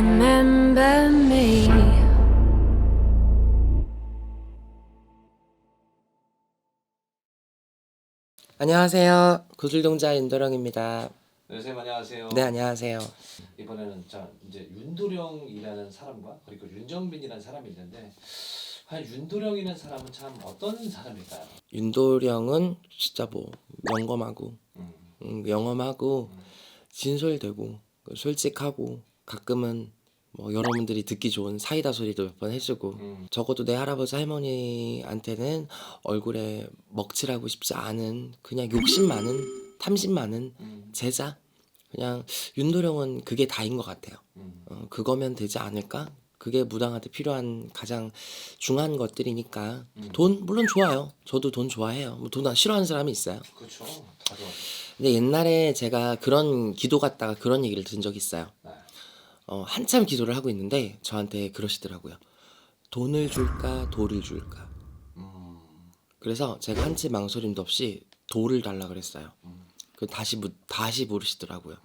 remember me. 안녕하세요. 구슬동자 윤도령입니다. 네, 선생님 안녕하세요. 네, 안녕하세요. 이번에는 이제 윤도령이라는 사람과 그리고 윤정빈이라는 사람이 있는데 과연 윤도령이라는 사람은 참 어떤 사람일까요? 윤도령은 진짜 뭐 영검하고 음, 영험하고 진솔되고 솔직하고 가끔은 뭐 여러분들이 듣기 좋은 사이다 소리도 몇 번 해주고 적어도 내 할아버지 할머니한테는 얼굴에 먹칠하고 싶지 않은 그냥 욕심 많은 탐심 많은 제자. 그냥 윤도령은 그게 다인 것 같아요. 그거면 되지 않을까? 그게 무당한테 필요한 가장 중요한 것들이니까. 돈 물론 좋아요. 저도 돈 좋아해요. 뭐 돈 싫어하는 사람이 있어요. 그렇죠. 바로. 근데 옛날에 제가 그런 기도 갔다가 그런 얘기를 들은 적이 있어요. 네. 한참 기도를 하고 있는데 저한테 그러시더라고요. 돈을 줄까 돌을 줄까. 그래서 제가 한치 망설임도 없이 돌을 달라 그랬어요. 그 다시 물으시더라고요.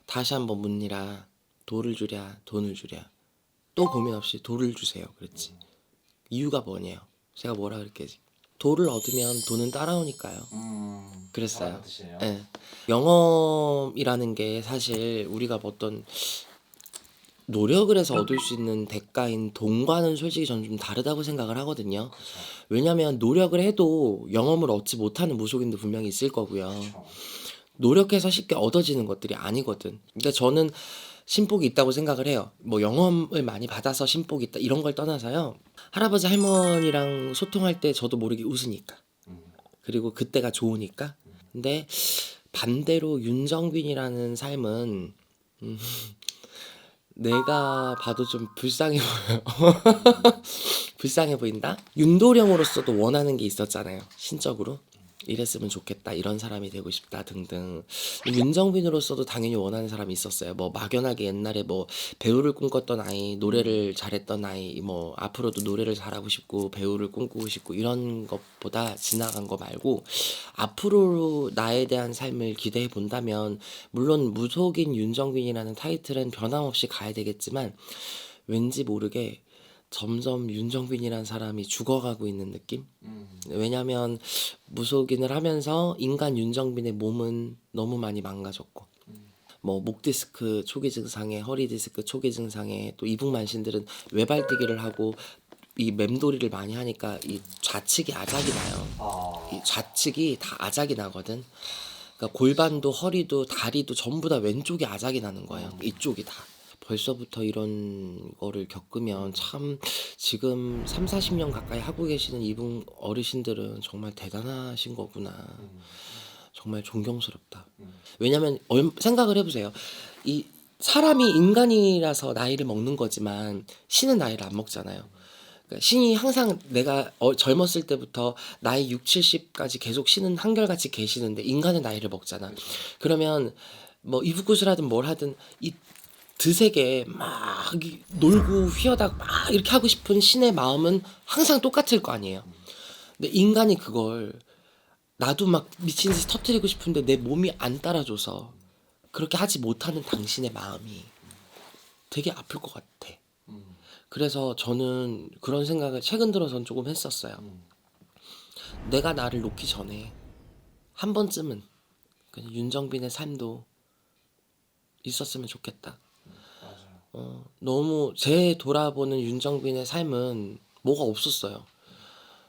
다시 한번 묻니라. 돌을 주랴 돈을 주랴. 또 고민 없이 돌을 주세요 그랬지. 이유가 뭐냐요. 제가 뭐라 그랬겠지. 돌을 얻으면 돈은 따라오니까요. 그랬어요. 잘하는 뜻이에요. 예. 영험이라는 게 사실 우리가 뭐 어떤 노력을 해서 얻을 수 있는 대가인 돈과는 솔직히 저는 좀 다르다고 생각을 하거든요. 그렇죠. 왜냐면 노력을 해도 영험을 얻지 못하는 무속인도 분명히 있을 거고요. 그렇죠. 노력해서 쉽게 얻어지는 것들이 아니거든. 그러니까 저는 신복이 있다고 생각을 해요. 뭐 영험을 많이 받아서 신복이 있다 이런 걸 떠나서요. 할아버지 할머니랑 소통할 때 저도 모르게 웃으니까. 그리고 그때가 좋으니까. 근데 반대로 윤정빈이라는 삶은 내가 봐도 좀 불쌍해 보여요. 불쌍해 보인다? 윤도령으로서도 원하는 게 있었잖아요. 신적으로. 이랬으면 좋겠다. 이런 사람이 되고 싶다 등등. 윤정빈으로서도 당연히 원하는 사람이 있었어요. 뭐 막연하게 옛날에 뭐 배우를 꿈꿨던 아이, 노래를 잘했던 아이, 뭐 앞으로도 노래를 잘하고 싶고 배우를 꿈꾸고 싶고 이런 것보다 지나간 거 말고 앞으로 나에 대한 삶을 기대해 본다면 물론 무속인 윤정빈이라는 타이틀은 변함없이 가야 되겠지만 왠지 모르게 점점 윤정빈이라는 사람이 죽어가고 있는 느낌? 왜냐면 무속인을 하면서 인간 윤정빈의 몸은 너무 많이 망가졌고 뭐 목 디스크 초기 증상에 허리 디스크 초기 증상에 또 이북만신들은 외발뛰기를 하고 이 맴돌이를 많이 하니까 이 좌측이 아작이 나요. 이 좌측이 다 아작이 나거든. 그러니까 골반도 허리도 다리도 전부 다 왼쪽이 아작이 나는 거예요. 이쪽이 다. 벌써부터 이런 거를 겪으면 참 지금 3, 40년 가까이 하고 계시는 이분 어르신들은 정말 대단하신 거구나. 정말 존경스럽다. 왜냐면 생각을 해보세요. 이 사람이 인간이라서 나이를 먹는 거지만 신은 나이를 안 먹잖아요. 그러니까 신이 항상 내가 젊었을 때부터 나이 6, 70까지 계속 신은 한결같이 계시는데 인간은 나이를 먹잖아. 그러면 뭐 이북굿을 하든 뭘 하든 이 드세게 막 놀고 휘어다가 막 이렇게 하고 싶은 신의 마음은 항상 똑같을 거 아니에요. 근데 인간이 그걸 나도 막 미친 듯이 터뜨리고 싶은데 내 몸이 안 따라줘서 그렇게 하지 못하는 당신의 마음이 되게 아플 것 같아. 그래서 저는 그런 생각을 최근 들어선 조금 했었어요. 내가 나를 놓기 전에 한 번쯤은 그냥 윤정빈의 삶도 있었으면 좋겠다. 너무 제 돌아보는 윤정빈의 삶은 뭐가 없었어요.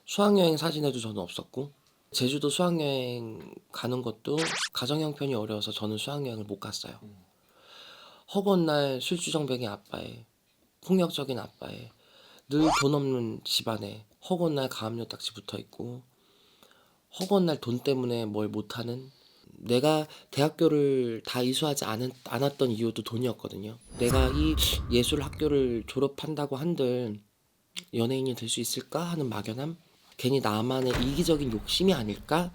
수학여행 사진에도 저는 없었고 제주도 수학여행 가는 것도 가정 형편이 어려워서 저는 수학여행을 못 갔어요. 허구한 날 술주정뱅이 아빠에 폭력적인 아빠에 늘 돈 없는 집안에 허구한 날 가압류 딱지 붙어있고 허구한 날 돈 때문에 뭘 못하는 내가 대학교를 다 이수하지 않았던 이유도 돈이었거든요. 내가 이 예술 학교를 졸업한다고 한들 연예인이 될 수 있을까 하는 막연함? 괜히 나만의 이기적인 욕심이 아닐까?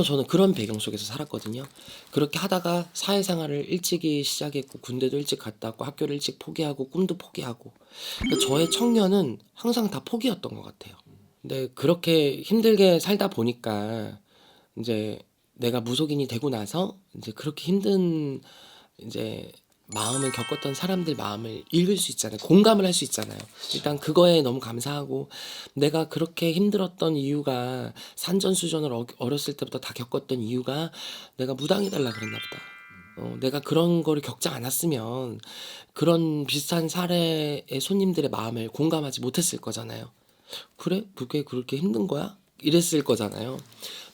저는 그런 배경 속에서 살았거든요. 그렇게 하다가 사회생활을 일찍이 시작했고 군대도 일찍 갔다 왔고 학교를 일찍 포기하고 꿈도 포기하고 그러니까 저의 청년은 항상 다 포기였던 것 같아요. 근데 그렇게 힘들게 살다 보니까 이제 내가 무속인이 되고 나서 이제 그렇게 힘든 이제 마음을 겪었던 사람들 마음을 읽을 수 있잖아요. 공감을 할 수 있잖아요. 일단 그거에 너무 감사하고 내가 그렇게 힘들었던 이유가 산전수전을 어렸을 때부터 다 겪었던 이유가 내가 무당해달라 그랬나 보다. 내가 그런 거를 겪지 않았으면 그런 비슷한 사례의 손님들의 마음을 공감하지 못했을 거잖아요. 그래? 그게 그렇게 힘든 거야? 이랬을 거잖아요.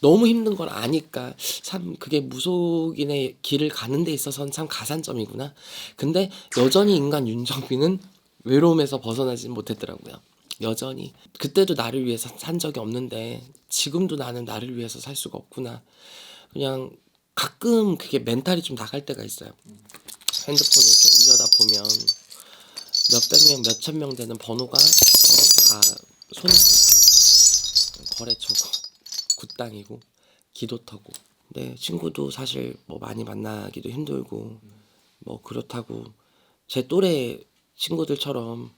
너무 힘든 걸 아니까 참 그게 무속인의 길을 가는 데 있어서는 참 가산점이구나. 근데 여전히 인간 윤정빈은 외로움에서 벗어나지 못했더라고요. 여전히. 그때도 나를 위해서 산 적이 없는데 지금도 나는 나를 위해서 살 수가 없구나. 그냥 가끔 그게 멘탈이 좀 나갈 때가 있어요. 핸드폰 이렇게 올려다 보면 몇백 명, 몇천 명 되는 번호가 다 손 거래처고 굿당이고 기도터고. 네, 친구도 사실 뭐 많이 만나기도 힘들고 뭐 그렇다고 제 또래 친구들처럼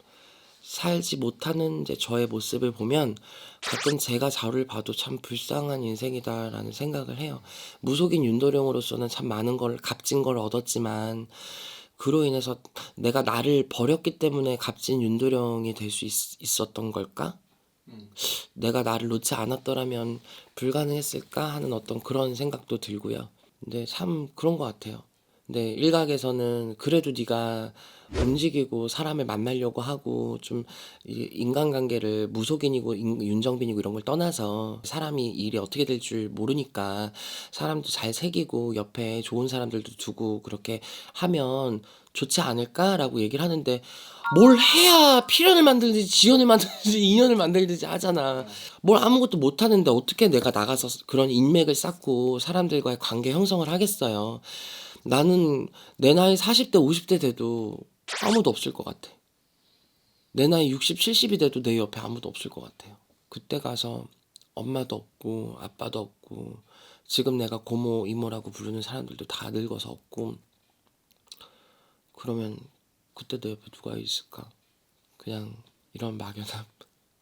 살지 못하는 이제 저의 모습을 보면 가끔 제가 저를 봐도 참 불쌍한 인생이다라는 생각을 해요. 무속인 윤도령으로서는 참 많은 걸 값진 걸 얻었지만 그로 인해서 내가 나를 버렸기 때문에 값진 윤도령이 될 수 있었던 걸까? 내가 나를 놓지 않았더라면 불가능했을까 하는 어떤 그런 생각도 들고요. 근데 참 그런 것 같아요. 근데 일각에서는 그래도 네가 움직이고 사람을 만나려고 하고 좀 인간관계를 무속인이고 윤정빈이고 이런 걸 떠나서 사람이 일이 어떻게 될 줄 모르니까 사람도 잘 새기고 옆에 좋은 사람들도 두고 그렇게 하면 좋지 않을까라고 얘기를 하는데 뭘 해야 필연을 만들든지 지연을 만들든지 인연을 만들든지 하잖아. 뭘 아무것도 못하는데 어떻게 내가 나가서 그런 인맥을 쌓고 사람들과의 관계 형성을 하겠어요. 나는 내 나이 40대 50대 돼도 아무도 없을 것 같아. 내 나이 60, 70이 돼도 내 옆에 아무도 없을 것 같아요. 그때 가서 엄마도 없고 아빠도 없고 지금 내가 고모 이모라고 부르는 사람들도 다 늙어서 없고 그러면 그때 내 옆에 누가 있을까? 그냥 이런 막연함.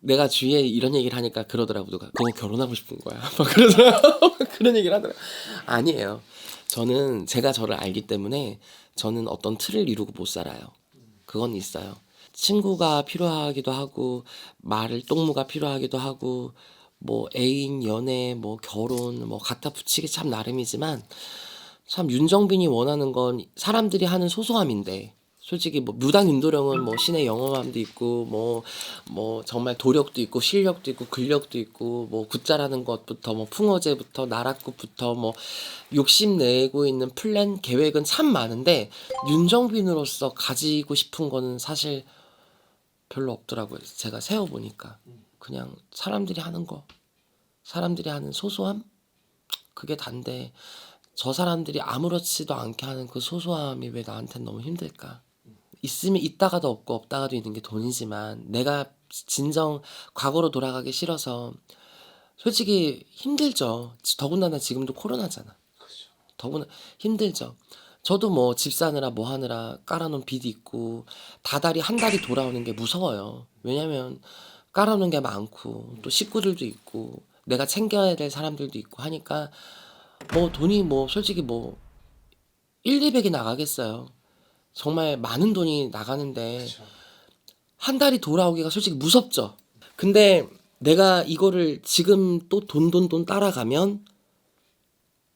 내가 주위에 이런 얘기를 하니까 그러더라고 누가 그거 결혼하고 싶은 거야 막 그러더라고. 그런 얘기를 하더라고. 아니에요. 저는 제가 저를 알기 때문에 저는 어떤 틀을 이루고 못 살아요. 그건 있어요. 친구가 필요하기도 하고 말을 똥무가 필요하기도 하고 뭐 애인 연애 뭐 결혼 뭐 갖다 붙이기 참 나름이지만 참 윤정빈이 원하는 건 사람들이 하는 소소함인데 솔직히 뭐 무당 윤도령은 뭐 신의 영험함도 있고 뭐 정말 도력도 있고 실력도 있고 근력도 있고 뭐 굿자라는 것부터 뭐 풍어제부터 나락굿부터 뭐 욕심내고 있는 플랜 계획은 참 많은데 윤정빈으로서 가지고 싶은 거는 사실 별로 없더라고요. 제가 세어보니까 그냥 사람들이 하는 거 사람들이 하는 소소함 그게 단데 저 사람들이 아무렇지도 않게 하는 그 소소함이 왜 나한텐 너무 힘들까? 있으면 있다가도 없고 없다가도 있는 게 돈이지만 내가 진정 과거로 돌아가기 싫어서 솔직히 힘들죠. 더군다나 지금도 코로나잖아. 그렇죠. 더구나 힘들죠. 저도 뭐 집 사느라 뭐 하느라 깔아놓은 빚이 있고 다달이 한 달이 돌아오는 게 무서워요. 왜냐면 깔아놓은 게 많고 또 식구들도 있고 내가 챙겨야 될 사람들도 있고 하니까 뭐 돈이 뭐 솔직히 뭐 1, 200이 나가겠어요. 정말 많은 돈이 나가는데 그렇죠. 한 달이 돌아오기가 솔직히 무섭죠. 근데 내가 이거를 지금 또 돈 따라가면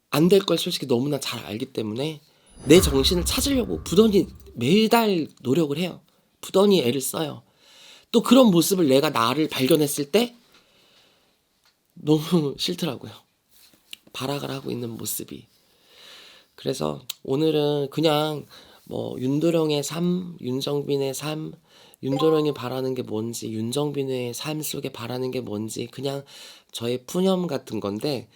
안 될 걸 솔직히 너무나 잘 알기 때문에 내 정신을 찾으려고 부단히 매달 노력을 해요. 부단히 애를 써요. 또 그런 모습을 내가 나를 발견했을 때 너무 싫더라고요. 발악을 하고 있는 모습이. 그래서 오늘은 그냥 뭐 윤도령의 삶, 윤정빈의 삶, 윤도령이 바라는 게 뭔지, 윤정빈의 삶 속에 바라는 게 뭔지 그냥 저의 푸념 같은 건데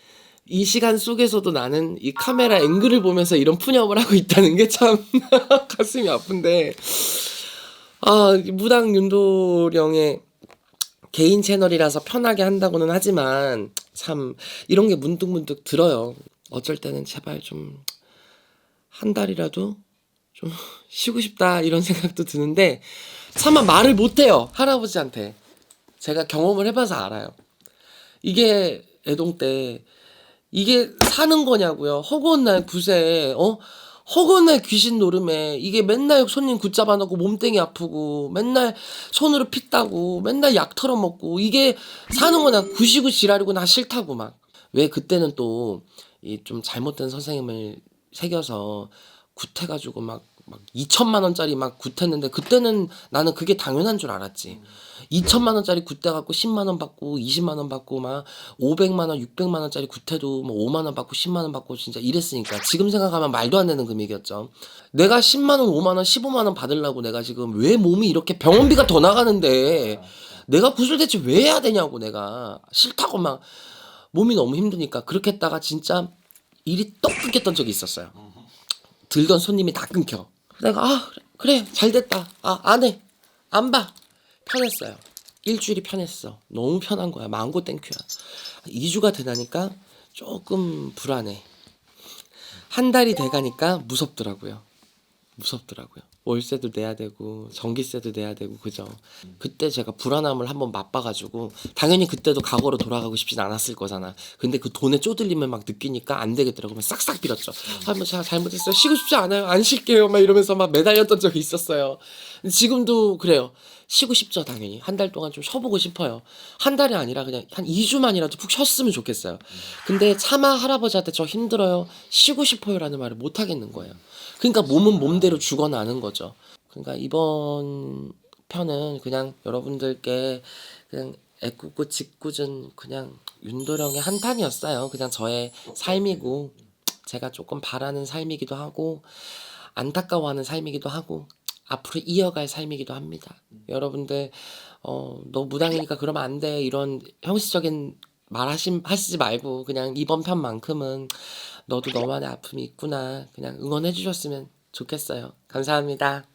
이 시간 속에서도 나는 이 카메라 앵글을 보면서 이런 푸념을 하고 있다는 게 참 가슴이 아픈데 무당 윤도령의 개인 채널이라서 편하게 한다고는 하지만 참 이런 게 문득문득 들어요. 어쩔 때는 제발 좀 한 달이라도 좀 쉬고 싶다 이런 생각도 드는데 차마 말을 못해요. 할아버지한테. 제가 경험을 해봐서 알아요. 이게 애동 때 이게 사는 거냐고요. 허구한 날 굿에 허건의 귀신 노름에 이게 맨날 손님 붙잡아 놓고 몸땡이 아프고 맨날 손으로 피 따고 맨날 약 털어먹고 이게 사는 거나 구시구 지랄이고 나 싫다고 막. 왜 그때는 또 이 좀 잘못된 선생님을 새겨서 굿해가지고 막 2천만 원짜리 막 굿했는데 그때는 나는 그게 당연한 줄 알았지. 2천만 원짜리 굿해갖고 10만 원 받고 20만 원 받고 막 500만 원, 600만 원짜리 굿해도 뭐 5만 원 받고 10만 원 받고 진짜 이랬으니까 지금 생각하면 말도 안 되는 금액이었죠. 내가 10만 원, 5만 원, 15만 원 받으려고 내가 지금 왜 몸이 이렇게 병원비가 더 나가는데 내가 굿을 대체 왜 해야 되냐고 내가 싫다고 막 몸이 너무 힘드니까 그렇게 했다가 진짜 일이 떡 끊겼던 적이 있었어요. 들던 손님이 다 끊겨. 내가 그래 잘 됐다. 안 해. 안 봐. 편했어요. 일주일이 편했어. 너무 편한 거야. 망고 땡큐야. 2주가 되다니까 조금 불안해. 한 달이 돼가니까 무섭더라고요. 월세도 내야 되고 전기세도 내야 되고 그죠. 그때 제가 불안함을 한번 맛봐가지고 당연히 그때도 과거로 돌아가고 싶진 않았을 거잖아. 근데 그 돈에 쪼들림을 막 느끼니까 안 되겠더라고. 막 싹싹 빌었죠. 뭐 제가 잘못했어요. 쉬고 싶지 않아요. 안 쉴게요. 막 이러면서 막 매달렸던 적이 있었어요. 근데 지금도 그래요. 쉬고 싶죠 당연히. 한 달 동안 좀 쉬어보고 싶어요. 한 달이 아니라 그냥 한 2주만이라도 푹 쉬었으면 좋겠어요. 근데 차마 할아버지한테 저 힘들어요. 쉬고 싶어요라는 말을 못 하겠는 거예요. 그러니까 몸은 몸대로 죽어나는 거죠. 그러니까 이번 편은 그냥 여러분들께 그냥 애꿎고 짓궂은 그냥 윤도령의 한탄이었어요. 그냥 저의 삶이고 제가 조금 바라는 삶이기도 하고 안타까워하는 삶이기도 하고 앞으로 이어갈 삶이기도 합니다. 여러분들 너 무당이니까 그러면 안 돼 이런 형식적인 말 하시지 말고 그냥 이번 편만큼은 너도 너만의 아픔이 있구나 그냥 응원해 주셨으면 좋겠어요. 감사합니다.